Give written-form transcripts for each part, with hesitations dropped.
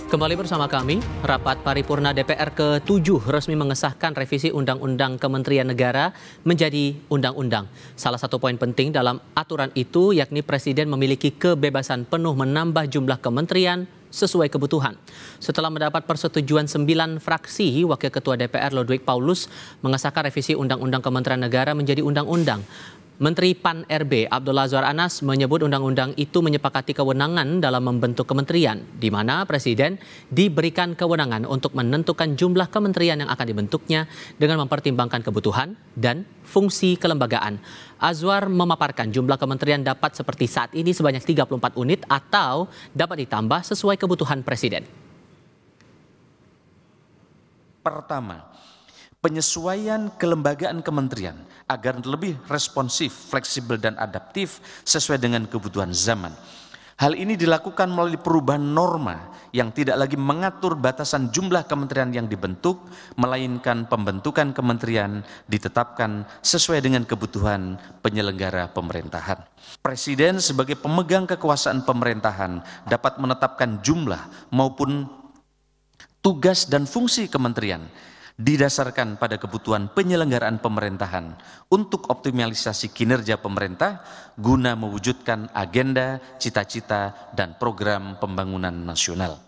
Kembali bersama kami, rapat paripurna DPR ke-7 resmi mengesahkan revisi Undang-Undang Kementerian Negara menjadi undang-undang. Salah satu poin penting dalam aturan itu yakni Presiden memiliki kebebasan penuh menambah jumlah kementerian sesuai kebutuhan. Setelah mendapat persetujuan 9 fraksi, Wakil Ketua DPR Lodwig Paulus mengesahkan revisi Undang-Undang Kementerian Negara menjadi undang-undang. Menteri PAN RB Abdullah Azwar Anas menyebut undang-undang itu menyepakati kewenangan dalam membentuk kementerian, di mana Presiden diberikan kewenangan untuk menentukan jumlah kementerian yang akan dibentuknya dengan mempertimbangkan kebutuhan dan fungsi kelembagaan. Azwar memaparkan jumlah kementerian dapat seperti saat ini sebanyak 34 unit atau dapat ditambah sesuai kebutuhan Presiden. Pertama, penyesuaian kelembagaan kementerian agar lebih responsif, fleksibel, dan adaptif sesuai dengan kebutuhan zaman. Hal ini dilakukan melalui perubahan norma yang tidak lagi mengatur batasan jumlah kementerian yang dibentuk, melainkan pembentukan kementerian ditetapkan sesuai dengan kebutuhan penyelenggara pemerintahan. Presiden sebagai pemegang kekuasaan pemerintahan dapat menetapkan jumlah maupun tugas dan fungsi kementerian didasarkan pada kebutuhan penyelenggaraan pemerintahan untuk optimalisasi kinerja pemerintah guna mewujudkan agenda, cita-cita, dan program pembangunan nasional.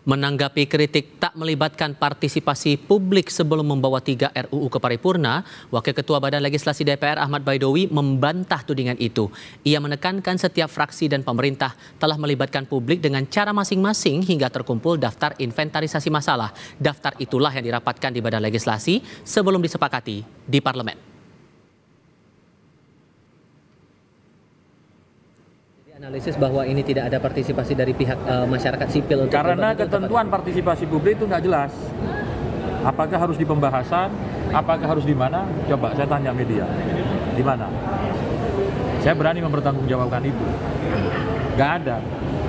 Menanggapi kritik tak melibatkan partisipasi publik sebelum membawa 3 RUU ke paripurna, Wakil Ketua Badan Legislasi DPR Ahmad Baidowi membantah tudingan itu. Ia menekankan setiap fraksi dan pemerintah telah melibatkan publik dengan cara masing-masing hingga terkumpul daftar inventarisasi masalah. Daftar itulah yang dirapatkan di Badan Legislasi sebelum disepakati di Parlemen. Analisis bahwa ini tidak ada partisipasi dari pihak masyarakat sipil. Karena ketentuan partisipasi publik itu nggak jelas. Apakah harus di pembahasan, apakah harus di mana? Coba saya tanya media, di mana? Saya berani mempertanggungjawabkan itu. Nggak ada.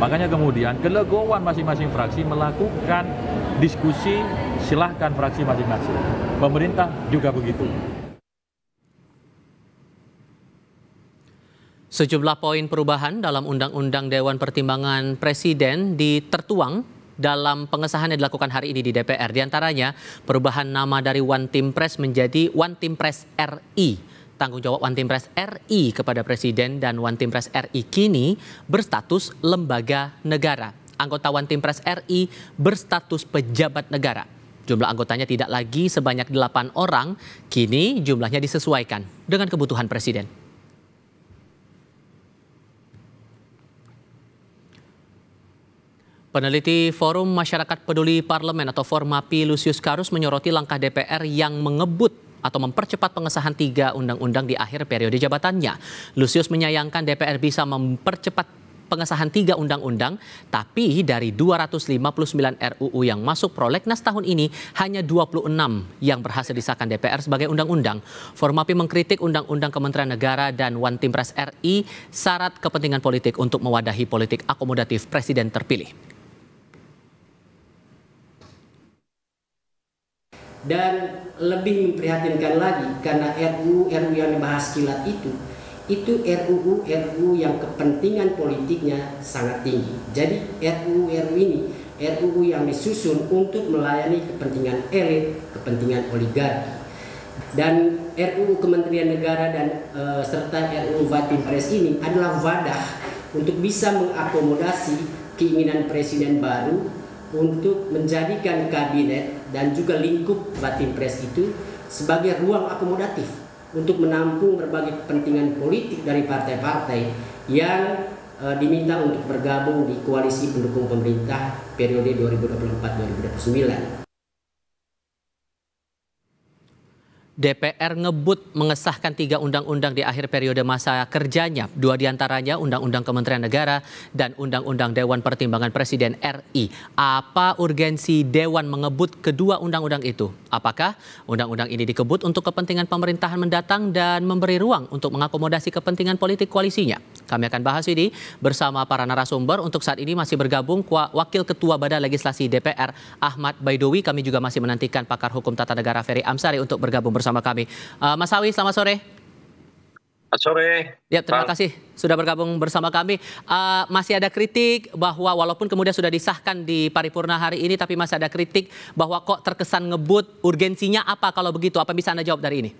Makanya kemudian kelegoan masing-masing fraksi melakukan diskusi, silahkan fraksi masing-masing. Pemerintah juga begitu. Sejumlah poin perubahan dalam Undang-Undang Dewan Pertimbangan Presiden ditertuang dalam pengesahan yang dilakukan hari ini di DPR. Di antaranya perubahan nama dari One Team Press menjadi One Team Press RI. Tanggung jawab One Team Press RI kepada Presiden dan One Team Press RI kini berstatus lembaga negara. Anggota One Team Press RI berstatus pejabat negara. Jumlah anggotanya tidak lagi sebanyak 8 orang, kini jumlahnya disesuaikan dengan kebutuhan Presiden. Peneliti Forum Masyarakat Peduli Parlemen atau Formapi Lusius Karus menyoroti langkah DPR yang mengebut atau mempercepat pengesahan 3 undang-undang di akhir periode jabatannya. Lusius menyayangkan DPR bisa mempercepat pengesahan 3 undang-undang, tapi dari 259 RUU yang masuk prolegnas tahun ini, hanya 26 yang berhasil disahkan DPR sebagai undang-undang. Formapi mengkritik Undang-Undang Kementerian Negara dan One Team Press RI syarat kepentingan politik untuk mewadahi politik akomodatif Presiden terpilih. Dan lebih memprihatinkan lagi karena RUU yang dibahas kilat itu RUU yang kepentingan politiknya sangat tinggi. Jadi RUU ini RUU yang disusun untuk melayani kepentingan elit, kepentingan oligarki. Dan RUU Kementerian Negara dan serta RUU One Team Press ini adalah wadah untuk bisa mengakomodasi keinginan Presiden baru untuk menjadikan kabinet dan juga lingkup One Team Press itu sebagai ruang akomodatif untuk menampung berbagai kepentingan politik dari partai-partai yang diminta untuk bergabung di koalisi pendukung pemerintah periode 2024-2029. DPR ngebut mengesahkan 3 undang-undang di akhir periode masa kerjanya. 2 diantaranya Undang-Undang Kementerian Negara dan Undang-Undang Dewan Pertimbangan Presiden RI. Apa urgensi Dewan mengebut kedua undang-undang itu? Apakah undang-undang ini dikebut untuk kepentingan pemerintahan mendatang dan memberi ruang untuk mengakomodasi kepentingan politik koalisinya? Kami akan bahas ini bersama para narasumber. Untuk saat ini masih bergabung Wakil Ketua Badan Legislasi DPR Ahmad Baidowi. Kami juga masih menantikan pakar hukum tata negara Ferry Amsari untuk bergabung bersama kami. Mas Awi, selamat sore. Sore. Ya, terima kasih sudah bergabung bersama kami. Masih ada kritik bahwa walaupun kemudian sudah disahkan di paripurna hari ini, tapi masih ada kritik bahwa kok terkesan ngebut, urgensinya apa kalau begitu? Apa bisa Anda jawab dari ini?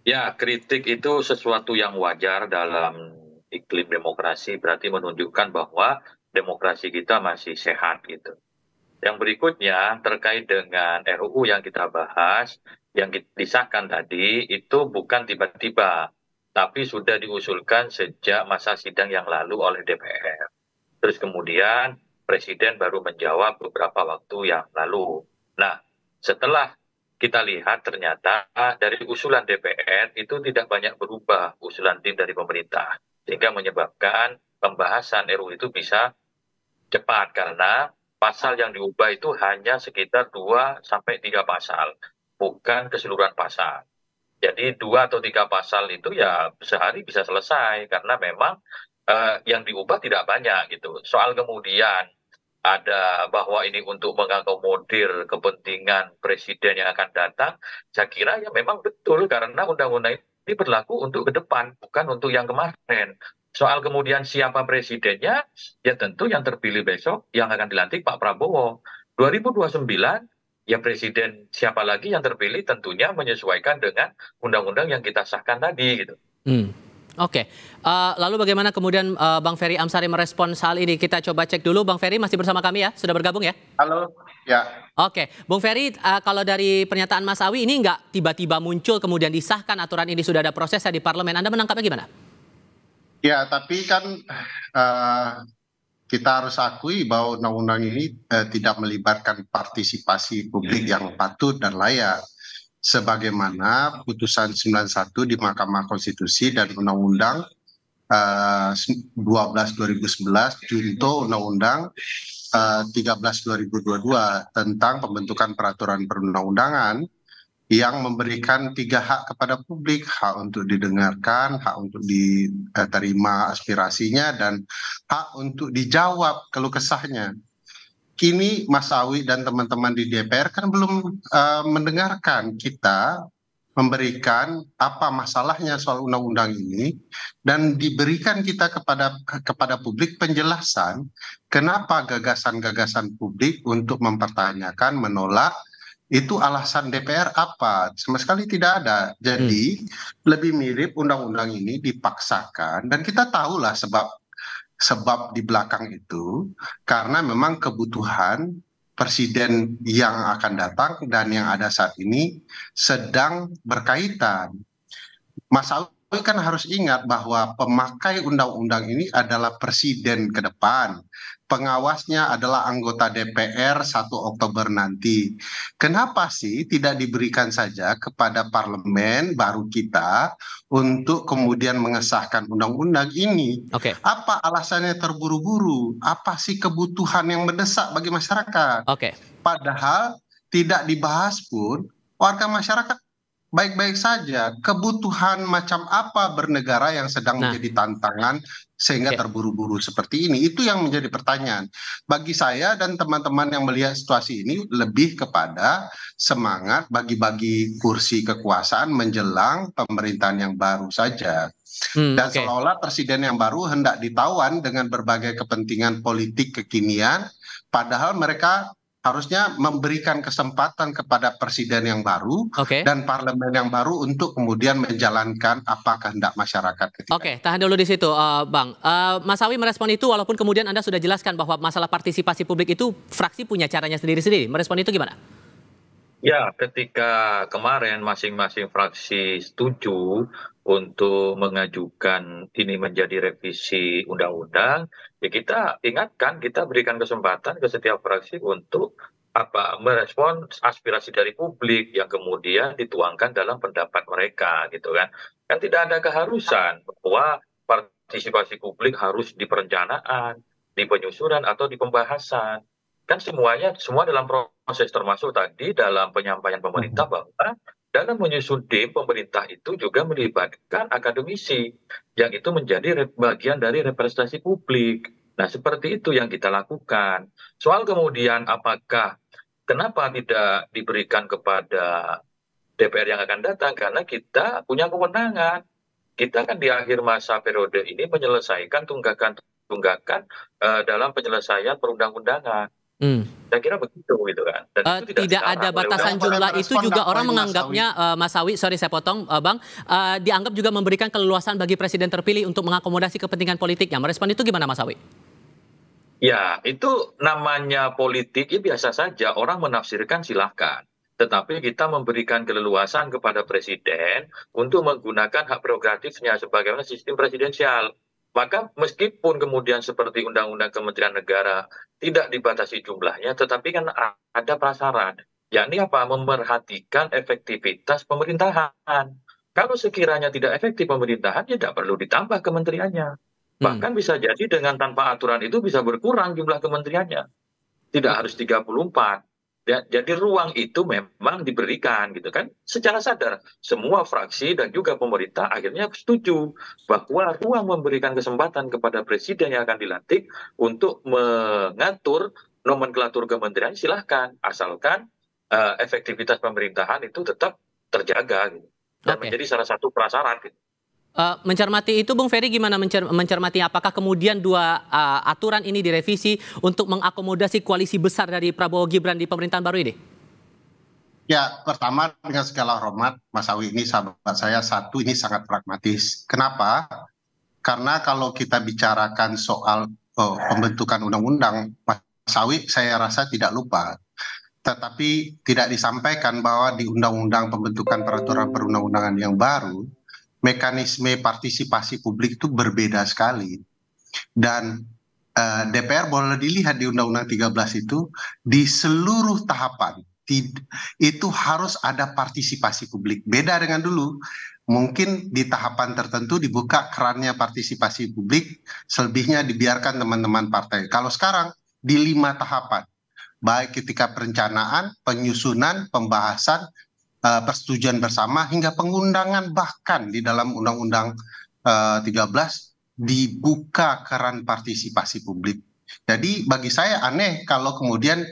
Ya, kritik itu sesuatu yang wajar dalam iklim demokrasi, berarti menunjukkan bahwa demokrasi kita masih sehat gitu. Yang berikutnya terkait dengan RUU yang kita bahas, yang disahkan tadi itu bukan tiba-tiba, tapi sudah diusulkan sejak masa sidang yang lalu oleh DPR. Terus kemudian Presiden baru menjawab beberapa waktu yang lalu. Nah, setelah kita lihat ternyata dari usulan DPR itu tidak banyak berubah usulan tim dari pemerintah. Sehingga menyebabkan pembahasan RUU itu bisa cepat karena pasal yang diubah itu hanya sekitar 2 sampai 3 pasal, bukan keseluruhan pasal. Jadi 2 atau 3 pasal itu ya sehari bisa selesai karena memang yang diubah tidak banyak gitu. Soal kemudian ada bahwa ini untuk mengakomodir kepentingan presiden yang akan datang, saya kira ya memang betul karena undang-undang ini berlaku untuk ke depan, bukan untuk yang kemarin. Soal kemudian siapa presidennya, ya tentu yang terpilih besok yang akan dilantik Pak Prabowo. 2029, ya presiden siapa lagi yang terpilih tentunya menyesuaikan dengan undang-undang yang kita sahkan tadi gitu. Oke. Lalu bagaimana kemudian Bang Ferry Amsari merespon hal ini? Kita coba cek dulu. Bang Ferry masih bersama kami ya? Sudah bergabung ya? Halo, ya. Oke. Bung Ferry, kalau dari pernyataan Mas Awi ini nggak tiba-tiba muncul kemudian disahkan aturan ini sudah ada prosesnya di parlemen. Anda menangkapnya gimana? Ya, tapi kan kita harus akui bahwa undang-undang ini tidak melibatkan partisipasi publik yang patut dan layak. Sebagaimana putusan 91 di Mahkamah Konstitusi dan Undang-Undang 12 2011 junto Undang-Undang 13 2022 tentang pembentukan peraturan perundang-undangan yang memberikan 3 hak kepada publik, hak untuk didengarkan, hak untuk diterima aspirasinya, dan hak untuk dijawab keluh kesahnya. Kini Mas Awi dan teman-teman di DPR kan belum mendengarkan kita memberikan apa masalahnya soal undang-undang ini dan diberikan kita kepada publik penjelasan kenapa gagasan-gagasan publik untuk mempertanyakan, menolak itu alasan DPR apa? Sama sekali tidak ada. Jadi lebih mirip undang-undang ini dipaksakan dan kita tahulah sebab di belakang itu karena memang kebutuhan presiden yang akan datang dan yang ada saat ini sedang berkaitan. Mas Awi kan harus ingat bahwa pemakai undang-undang ini adalah presiden ke depan. Pengawasnya adalah anggota DPR 1 Oktober nanti. Kenapa sih tidak diberikan saja kepada parlemen baru kita untuk kemudian mengesahkan undang-undang ini? Oke. Apa alasannya terburu-buru? Apa sih kebutuhan yang mendesak bagi masyarakat? Oke. Padahal tidak dibahas pun warga masyarakat baik-baik saja. Kebutuhan macam apa bernegara yang sedang menjadi tantangan sehingga terburu-buru seperti ini? Itu yang menjadi pertanyaan. Bagi saya dan teman-teman yang melihat situasi ini lebih kepada semangat bagi-bagi kursi kekuasaan menjelang pemerintahan yang baru saja. Dan seolah-olah presiden yang baru hendak ditawan dengan berbagai kepentingan politik kekinian, padahal mereka harusnya memberikan kesempatan kepada presiden yang baru dan parlemen yang baru untuk kemudian menjalankan apa kehendak masyarakat. Oke, tahan dulu di situ, Bang. Mas Awi merespon itu walaupun kemudian Anda sudah jelaskan bahwa masalah partisipasi publik itu fraksi punya caranya sendiri-sendiri. Merespon itu gimana? Ya, ketika kemarin masing-masing fraksi setuju untuk mengajukan ini menjadi revisi undang-undang, ya kita ingatkan, kita berikan kesempatan ke setiap fraksi untuk merespon aspirasi dari publik yang kemudian dituangkan dalam pendapat mereka gitu kan. Kan tidak ada keharusan bahwa partisipasi publik harus di perencanaan, di penyusunan atau di pembahasan. Kan semua dalam proses, termasuk tadi dalam penyampaian pemerintah bahwa dalam menyusun DIM pemerintah itu juga melibatkan akademisi yang itu menjadi bagian dari representasi publik. Nah, seperti itu yang kita lakukan. Soal kemudian kenapa tidak diberikan kepada DPR yang akan datang, karena kita punya kewenangan. Kita kan di akhir masa periode ini menyelesaikan tunggakan-tunggakan dalam penyelesaian perundang-undangan. Saya kira begitu gitu kan. Dan itu Tidak ada dilarang oleh batasan undang-undang. jumlah itu juga orang Mas menganggapnya, Mas Sawi, sorry saya potong, Bang, dianggap juga memberikan keleluasan bagi presiden terpilih untuk mengakomodasi kepentingan politiknya. Merespon itu gimana, Mas Sawi? Ya, itu namanya politik, ya biasa saja. Orang menafsirkan silahkan. Tetapi kita memberikan keleluasan kepada presiden untuk menggunakan hak prerogatifnya sebagaimana sistem presidensial. Maka meskipun kemudian seperti Undang-Undang Kementerian Negara tidak dibatasi jumlahnya, tetapi kan ada prasyarat. Yakni apa? Memerhatikan efektivitas pemerintahan. Kalau sekiranya tidak efektif pemerintahan, ya tidak perlu ditambah kementeriannya. Bahkan bisa jadi dengan tanpa aturan itu bisa berkurang jumlah kementeriannya. Tidak harus 34. Jadi ruang itu memang diberikan gitu kan. Secara sadar semua fraksi dan juga pemerintah akhirnya setuju bahwa ruang memberikan kesempatan kepada presiden yang akan dilantik untuk mengatur nomenklatur kementerian silahkan. Asalkan efektivitas pemerintahan itu tetap terjaga gitu. Dan menjadi salah satu prasyarat gitu. Mencermati itu, Bung Ferry, gimana mencermati apakah kemudian dua aturan ini direvisi untuk mengakomodasi koalisi besar dari Prabowo Gibran di pemerintahan baru ini? Ya, pertama dengan segala hormat, Mas Sawi ini sahabat saya, satu ini sangat pragmatis. Kenapa? Karena kalau kita bicarakan soal pembentukan undang-undang, Mas Sawi saya rasa tidak lupa. Tetapi tidak disampaikan bahwa di undang-undang pembentukan peraturan perundang-undangan yang baru, mekanisme partisipasi publik itu berbeda sekali. Dan DPR boleh dilihat di Undang-Undang 13 itu, di seluruh tahapan, itu harus ada partisipasi publik. Beda dengan dulu, mungkin di tahapan tertentu dibuka kerannya partisipasi publik, selebihnya dibiarkan teman-teman partai. Kalau sekarang, di 5 tahapan, baik ketika perencanaan, penyusunan, pembahasan, persetujuan bersama hingga pengundangan, bahkan di dalam Undang-Undang 13 dibuka keran partisipasi publik. Jadi bagi saya aneh kalau kemudian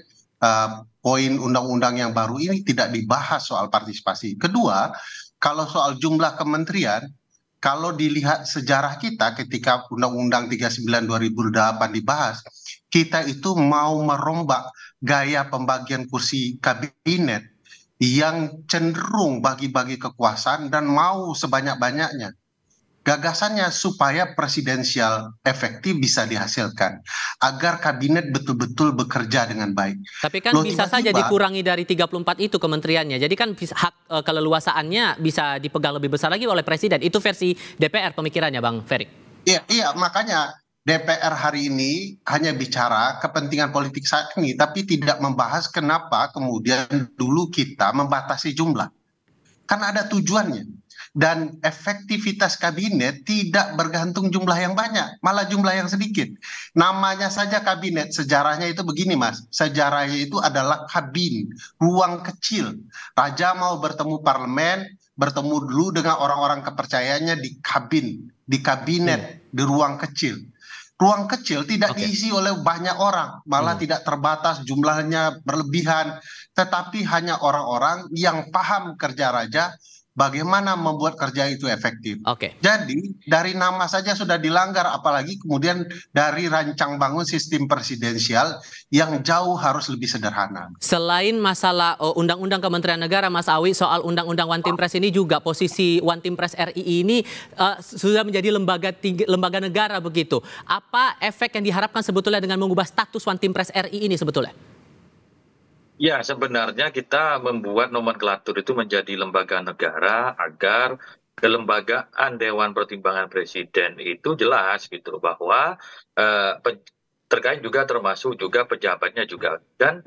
poin undang-undang yang baru ini tidak dibahas soal partisipasi. Kedua, kalau soal jumlah kementerian, kalau dilihat sejarah kita ketika Undang-Undang 39 2008 dibahas, kita itu mau merombak gaya pembagian kursi kabinet yang cenderung bagi-bagi kekuasaan dan mau sebanyak-banyaknya. Gagasannya supaya presidensial efektif bisa dihasilkan, agar kabinet betul-betul bekerja dengan baik. Tapi kan bisa saja dikurangi dari 34 itu kementeriannya. Jadi kan hak keleluasaannya bisa dipegang lebih besar lagi oleh presiden. Itu versi DPR pemikirannya, Bang Ferry. Iya, makanya DPR hari ini hanya bicara kepentingan politik saat ini, tapi tidak membahas kenapa kemudian dulu kita membatasi jumlah. Kan ada tujuannya. Dan efektivitas kabinet tidak bergantung jumlah yang banyak, malah jumlah yang sedikit. Namanya saja kabinet, sejarahnya itu begini, Mas. Sejarahnya itu adalah kabin, ruang kecil. Raja mau bertemu parlemen, bertemu dulu dengan orang-orang kepercayaannya di kabinet, di ruang kecil. Ruang kecil tidak diisi oleh banyak orang, malah tidak terbatas jumlahnya berlebihan, tetapi hanya orang-orang yang paham kerja raja, bagaimana membuat kerja itu efektif. Jadi dari nama saja sudah dilanggar, apalagi kemudian dari rancang bangun sistem presidensial yang jauh harus lebih sederhana. Selain masalah Undang-Undang Kementerian Negara, Mas Awi, soal Undang-Undang One Team Press ini juga posisi One Team Press RI ini sudah menjadi lembaga negara begitu. Apa efek yang diharapkan sebetulnya dengan mengubah status One Team Press RI ini sebetulnya? Ya, sebenarnya kita membuat nomenklatur itu menjadi lembaga negara agar kelembagaan Dewan Pertimbangan Presiden itu jelas gitu bahwa terkait juga termasuk juga pejabatnya juga, dan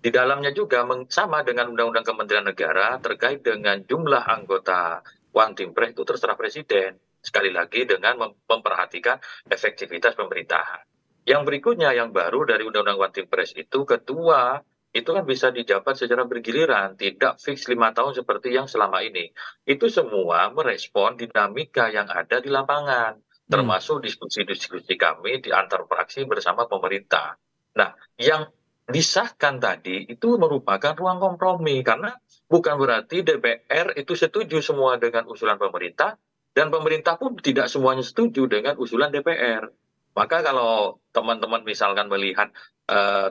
di dalamnya juga sama dengan Undang-Undang Kementerian Negara terkait dengan jumlah anggota One Team Press itu terserah presiden, sekali lagi dengan memperhatikan efektivitas pemerintahan. Yang berikutnya yang baru dari Undang-Undang One Team Press itu ketua itu kan bisa dijabat secara bergiliran, tidak fix 5 tahun seperti yang selama ini. Itu semua merespon dinamika yang ada di lapangan, termasuk diskusi-diskusi kami di antar fraksi bersama pemerintah. Nah, yang disahkan tadi itu merupakan ruang kompromi, karena bukan berarti DPR itu setuju semua dengan usulan pemerintah Dan pemerintah pun tidak semuanya setuju dengan usulan DPR. Maka kalau teman-teman misalkan melihat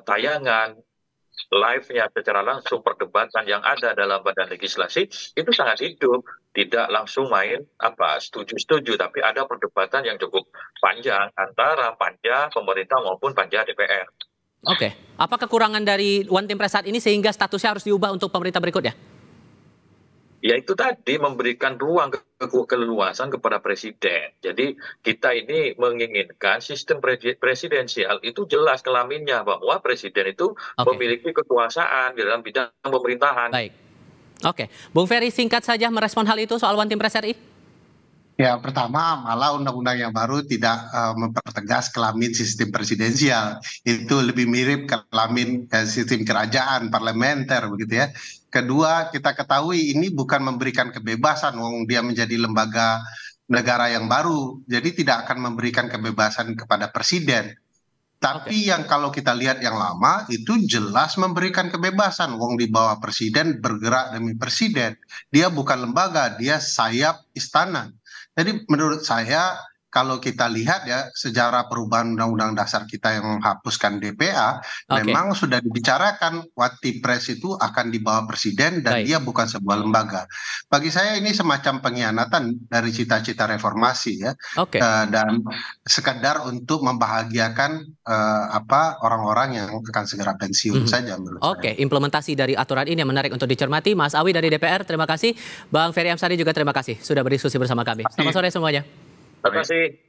tayangan live-nya secara langsung, perdebatan yang ada dalam badan legislasi itu sangat hidup, tidak langsung main setuju-setuju, tapi ada perdebatan yang cukup panjang antara panja pemerintah maupun panja DPR. Oke, apa kekurangan dari One Team Press saat ini sehingga statusnya harus diubah untuk pemerintah berikutnya? Ya itu tadi, memberikan ruang keleluasan kepada presiden. Jadi kita ini menginginkan sistem presidensial itu jelas kelaminnya, bahwa presiden itu memiliki kekuasaan di dalam bidang pemerintahan. Baik. Oke, Bung Ferry singkat saja merespon hal itu soal One Team Press RI. Ya, pertama malah undang-undang yang baru tidak mempertegas kelamin sistem presidensial. Itu lebih mirip kelamin sistem kerajaan parlementer begitu ya. Kedua, kita ketahui ini bukan memberikan kebebasan, dia menjadi lembaga negara yang baru. Jadi tidak akan memberikan kebebasan kepada presiden. Tapi yang kalau kita lihat yang lama itu jelas memberikan kebebasan. Di bawah presiden bergerak demi presiden. Dia bukan lembaga, dia sayap istana. Jadi menurut saya kalau kita lihat ya sejarah perubahan Undang-Undang Dasar kita yang menghapuskan DPA, memang sudah dibicarakan One Team Press itu akan dibawa presiden dan dia bukan sebuah lembaga. Bagi saya ini semacam pengkhianatan dari cita-cita reformasi ya, dan sekedar untuk membahagiakan orang-orang yang akan segera pensiun saja menurut saya. Implementasi dari aturan ini yang menarik untuk dicermati. Mas Awi dari DPR, terima kasih. Bang Ferry Amsari juga terima kasih sudah berdiskusi bersama kami. Selamat sore semuanya. Terima kasih.